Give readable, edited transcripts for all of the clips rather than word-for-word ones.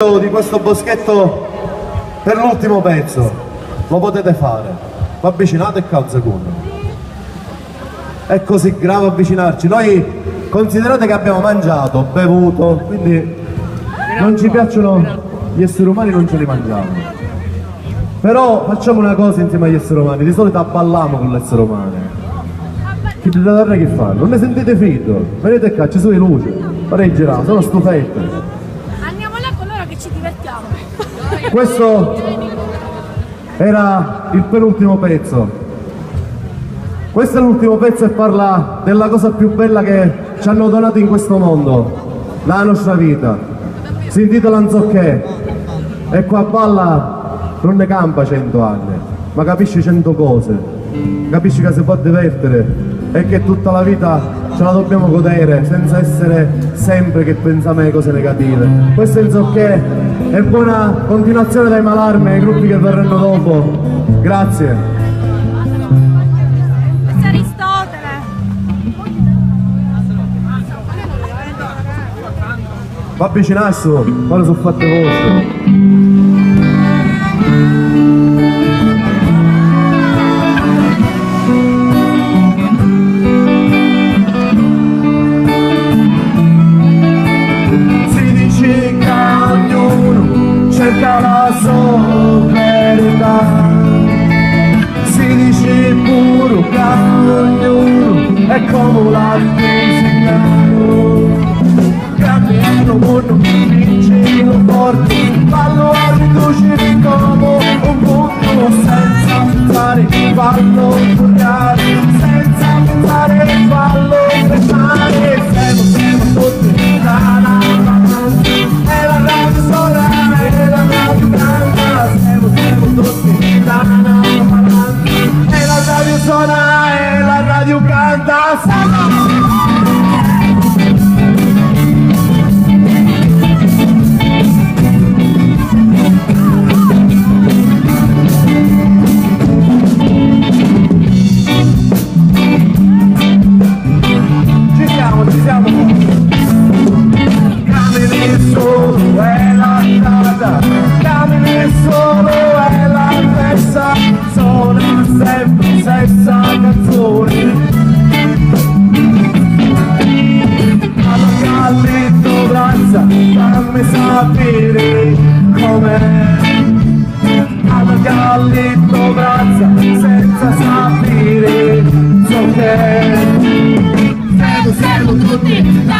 Di questo boschetto per l'ultimo pezzo lo potete fare, ma avvicinate e calza secondo. È così grave avvicinarci. Noi considerate che abbiamo mangiato, bevuto, quindi non ci piacciono gli esseri umani, non ce li mangiamo. Però facciamo una cosa insieme agli esseri umani, di solito abballiamo con l'essere umano. Chi deve dare che fa? Non ne sentite fitto? Venite qua, ci sono le luci, farei girare, sono stufette. Ci divertiamo. Questo era il penultimo pezzo. Questo è l'ultimo pezzo e parla della cosa più bella che ci hanno donato in questo mondo, la nostra vita. Si intitola Anzocché e qua a balla non ne campa 100 anni, ma capisci 100 cose, capisci che si può divertere e che tutta la vita ce la dobbiamo godere senza essere sempre che pensiamo alle cose negative. Questo è Anzocché e buona continuazione dai Malarme e ai gruppi che verranno dopo. Grazie. Questo è Aristotele. Va avvicinarsi, quando sono fatte vostre. Cerca la sua verità, si dice puro che ognuno è come l'artigiano. Cambiano mondo, vincino forte, fallo arbitro ci come un punto senza pensare, fallo curare, senza pensare, fallo fermare. Siamo tutti da è la radio sola, è la radio canta, siamo tutti da è la radio suona, è la radio canta, ci siamo. Cammini solo è la strada, cammini solo è la stessa, suona sempre stessa canzone. Alla Gallito Brazza, fammi sapere com'è. Alla Gallito Brazza, senza sapere so che siamo tutti da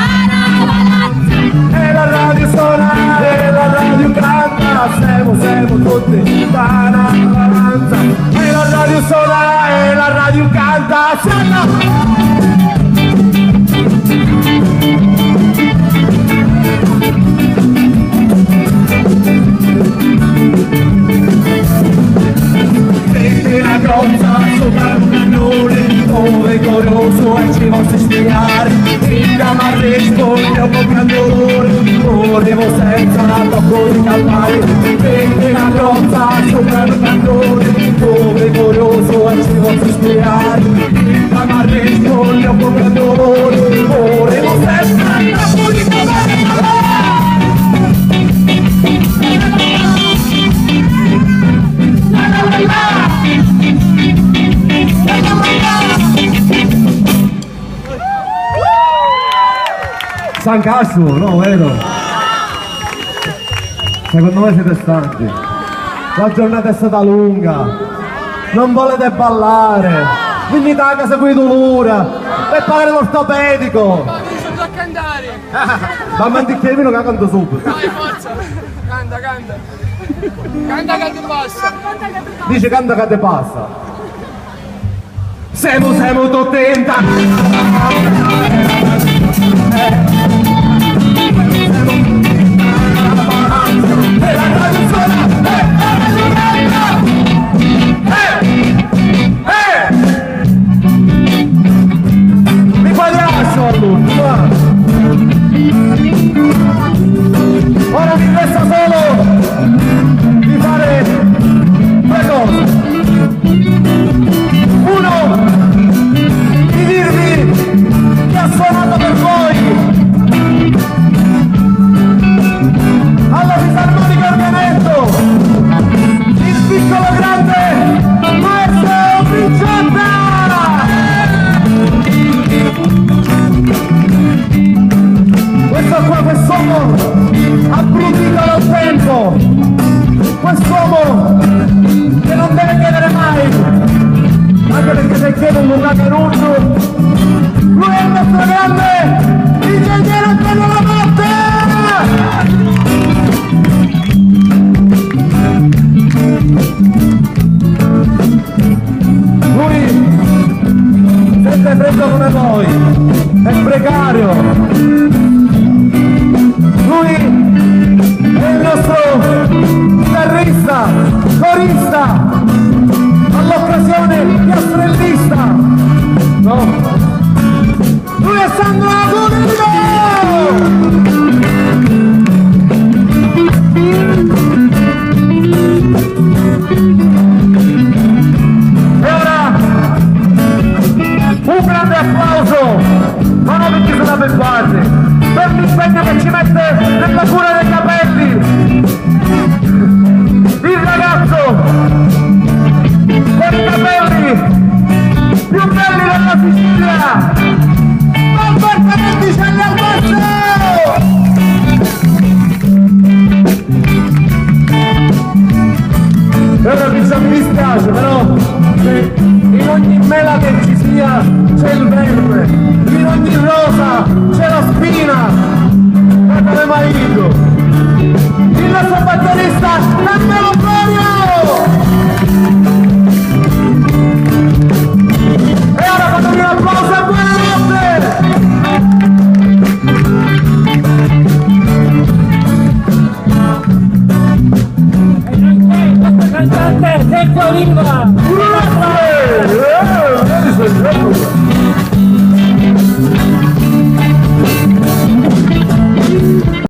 palazza. E la radio suona, e la radio canta, siamo tutti da palazza. E la radio suona, e la radio canta, vedi una grotta sopra un cannone, dove curioso e ci posso spiegare. Il camarresco è un po' grandore, volevo senza tocco di calmare. Vedi una grotta sopra un cannone, dove curioso e ci posso spiegare. Il camarresco è un po' grandore, volevo senza tocco di calmare. San Castro, no, vero? Secondo me siete stanchi. La giornata è stata lunga. Non volete ballare. Venite a casa con i dolore. Per pagare l'ortopedico. Sono a cantare. Ma manticchia vino che canto subito. Dai, forza. Canta. Canta che ti passa. Dice canta che te passa. Siamo tutti in mi fai grasso all'ultimo. Ora mi resta solo di fare due cose. Uno, di dirvi che ha suonato per voi alla Fisarmonica. Luca Caruso, lui è il nostro grande ingegnere Antonio Lamotte! Lui sempre preso come voi, è precario, lui è il nostro chitarrista, corista, all'occasione piastrellista, no? Lui è Sandro Agurio! E ora un grande applauso, ma non perché sono abituati, per l'impegno che ci mette nella cura dei capelli, il ragazzo con i capelli più belli della Sicilia, Alberto Mendicelli al basso! E ora mi dispiace, però in ogni mela che ci sia c'è il verde, in ogni rosa c'è la spina, guardate Maito, il nostro batterista Carmelo Florio! E ora fatemi un applauso a buonanotte! E non c'è il nostro cantante Sergio Riva!